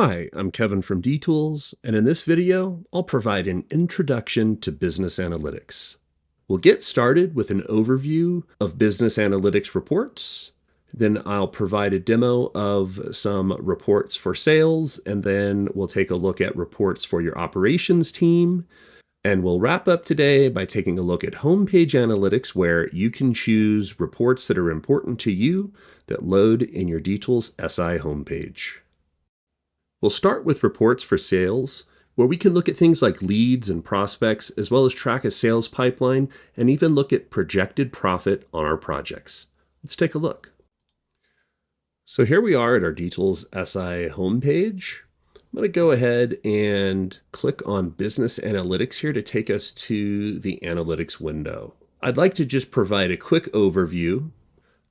Hi, I'm Kevin from D-Tools, and in this video, I'll provide an introduction to business analytics. We'll get started with an overview of business analytics reports. Then I'll provide a demo of some reports for sales, and then we'll take a look at reports for your operations team. And we'll wrap up today by taking a look at homepage analytics, where you can choose reports that are important to you that load in your D-Tools SI homepage. We'll start with reports for sales, where we can look at things like leads and prospects, as well as track a sales pipeline and even look at projected profit on our projects. Let's take a look. So here we are at our D-Tools SI homepage. I'm going to go ahead and click on Business Analytics here to take us to the Analytics window. I'd like to just provide a quick overview.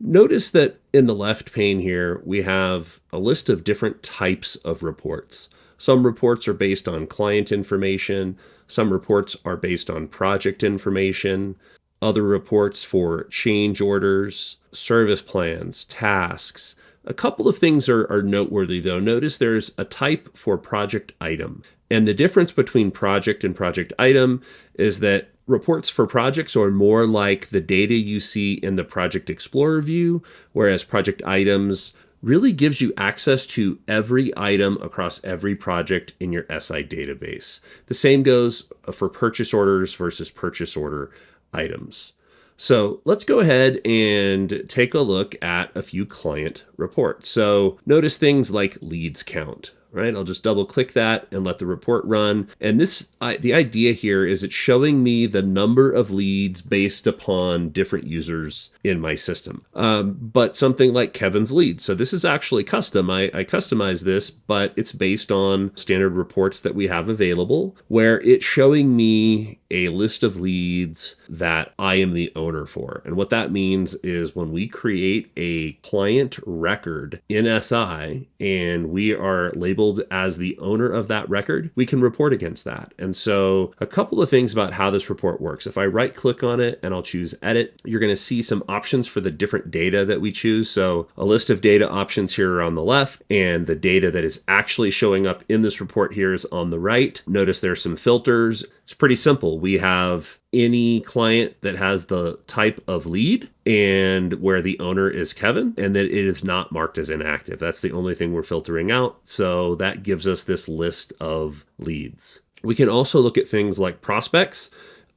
Notice that in the left pane here, we have a list of different types of reports. Some reports are based on client information. Some reports are based on project information. Other reports for change orders, service plans, tasks. A couple of things are noteworthy though. Notice there's a type for project item. And the difference between project and project item is that reports for projects are more like the data you see in the Project Explorer view, whereas project items really gives you access to every item across every project in your SI database. The same goes for purchase orders versus purchase order items. So let's go ahead and take a look at a few client reports. So notice things like leads count. Right, I'll just double click that and let the report run. And the idea here is it's showing me the number of leads based upon different users in my system. But something like Kevin's leads. So this is actually custom. I customized this, but it's based on standard reports that we have available, where it's showing me a list of leads that I am the owner for. And what that means is when we create a client record in SI and we are labeled as the owner of that record, we can report against that. And so a couple of things about how this report works. If I right click on it and I'll choose edit, you're going to see some options for the different data that we choose. So a list of data options here are on the left, and the data that is actually showing up in this report here is on the right. Notice there's some filters. It's pretty simple. We have any client that has the type of lead and where the owner is Kevin, and that it is not marked as inactive. That's the only thing we're filtering out. So that gives us this list of leads. We can also look at things like prospects.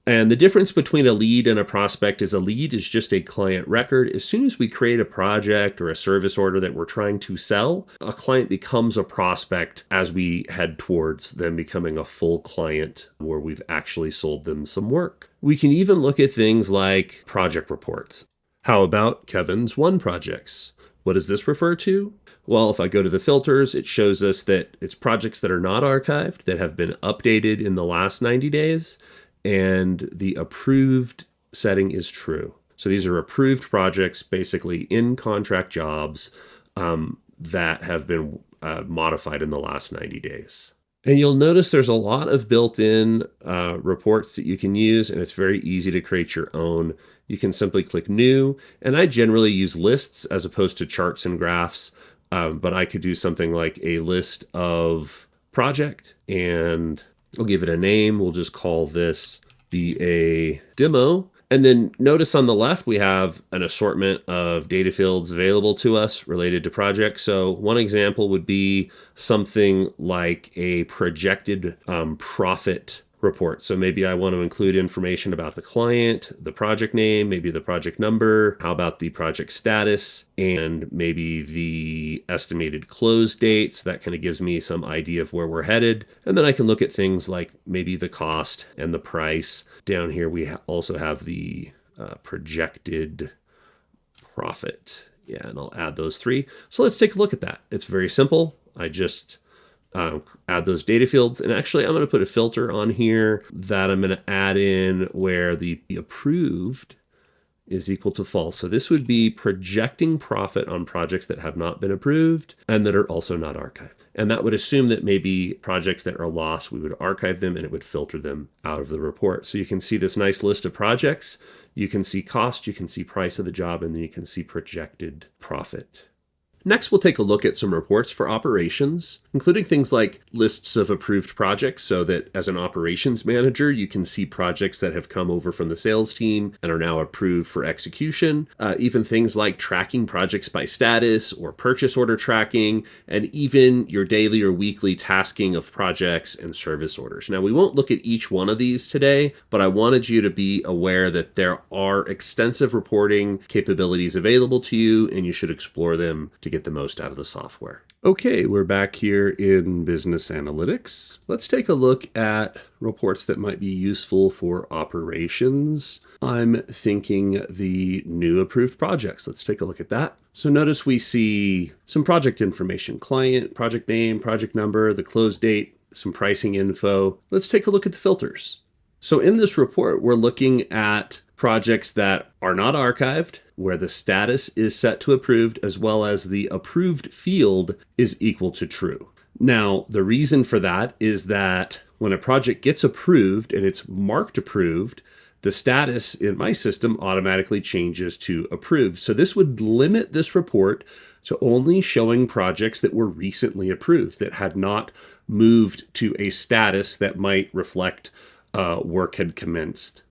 And the difference between a lead and a prospect is a lead is just a client record. As soon as we create a project or a service order that we're trying to sell, a client becomes a prospect as we head towards them becoming a full client where we've actually sold them some work. We can even look at things like project reports. How about Kevin's won projects? What does this refer to? Well, if I go to the filters, it shows us that it's projects that are not archived, that have been updated in the last 90 days. And the approved setting is true. So these are approved projects, basically in contract jobs that have been modified in the last 90 days. And you'll notice there's a lot of built-in reports that you can use, and it's very easy to create your own. You can simply click New, and I generally use lists as opposed to charts and graphs, but I could do something like a list of project, and I'll give it a name. We'll just call this BA demo. And then notice on the left, we have an assortment of data fields available to us related to projects. So one example would be something like a projected profit report. So maybe I want to include information about the client, the project name, maybe the project number, how about the project status, and maybe the estimated close date. So that kind of gives me some idea of where we're headed. And then I can look at things like maybe the cost and the price. Down here, we also have the projected profit. Yeah, and I'll add those three. So let's take a look at that. It's very simple. I just add those data fields. And actually, I'm going to put a filter on here that I'm going to add in where the approved is equal to false. So this would be projecting profit on projects that have not been approved and that are also not archived. And that would assume that maybe projects that are lost, we would archive them and it would filter them out of the report. So you can see this nice list of projects. You can see cost, you can see price of the job, and then you can see projected profit. Next, we'll take a look at some reports for operations, including things like lists of approved projects so that as an operations manager, you can see projects that have come over from the sales team and are now approved for execution. Even things like tracking projects by status or purchase order tracking, and even your daily or weekly tasking of projects and service orders. Now, we won't look at each one of these today, but I wanted you to be aware that there are extensive reporting capabilities available to you, and you should explore them to get the most out of the software. Okay, we're back here in Business Analytics. Let's take a look at reports that might be useful for operations. I'm thinking the new approved projects. Let's take a look at that. So notice we see some project information, client, project name, project number, the close date, some pricing info. Let's take a look at the filters. So in this report, we're looking at projects that are not archived, where the status is set to approved, as well as the approved field is equal to true. Now, the reason for that is that when a project gets approved and it's marked approved, the status in my system automatically changes to approved. So this would limit this report to only showing projects that were recently approved, that had not moved to a status that might reflect work had commenced.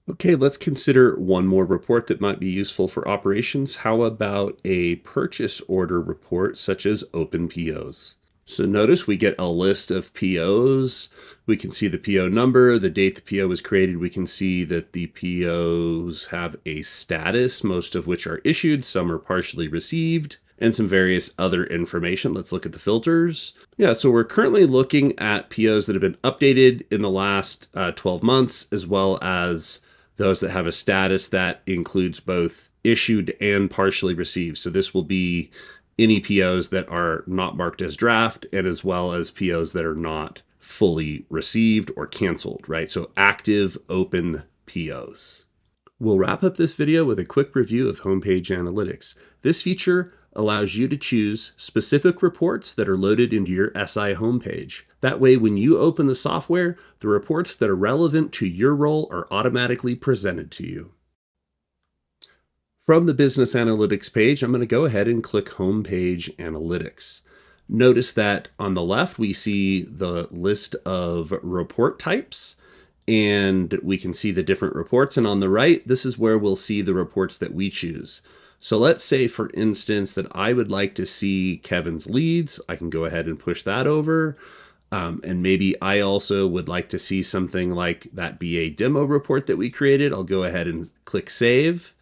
Okay, let's consider one more report that might be useful for operations. How about a purchase order report such as open POs? So notice we get a list of POs. We can see the PO number, the date the PO was created. We can see that the POs have a status, most of which are issued, some are partially received, and some various other information. Let's look at the filters. Yeah, so we're currently looking at POs that have been updated in the last 12 months, as well as those that have a status that includes both issued and partially received. So this will be any POs that are not marked as draft, and as well as POs that are not fully received or canceled, right? So active open POs. We'll wrap up this video with a quick review of Homepage Analytics. This feature allows you to choose specific reports that are loaded into your SI homepage. That way, when you open the software, the reports that are relevant to your role are automatically presented to you. From the Business Analytics page, I'm going to go ahead and click Homepage Analytics. Notice that on the left, we see the list of report types, and we can see the different reports. And on the right, this is where we'll see the reports that we choose. So let's say, for instance, that I would like to see Kevin's leads. I can go ahead and push that over. And maybe I also would like to see something like that BA demo report that we created. I'll go ahead and click Save.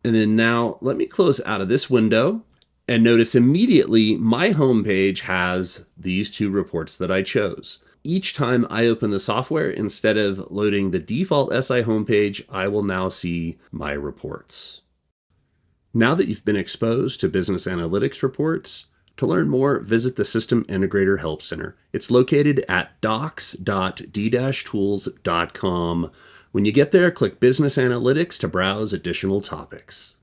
And then now let me close out of this window and notice immediately my homepage has these two reports that I chose. Each time I open the software, instead of loading the default SI homepage, I will now see my reports. Now that you've been exposed to business analytics reports, to learn more, visit the System Integrator Help Center. It's located at docs.d-tools.com. When you get there, click Business Analytics to browse additional topics.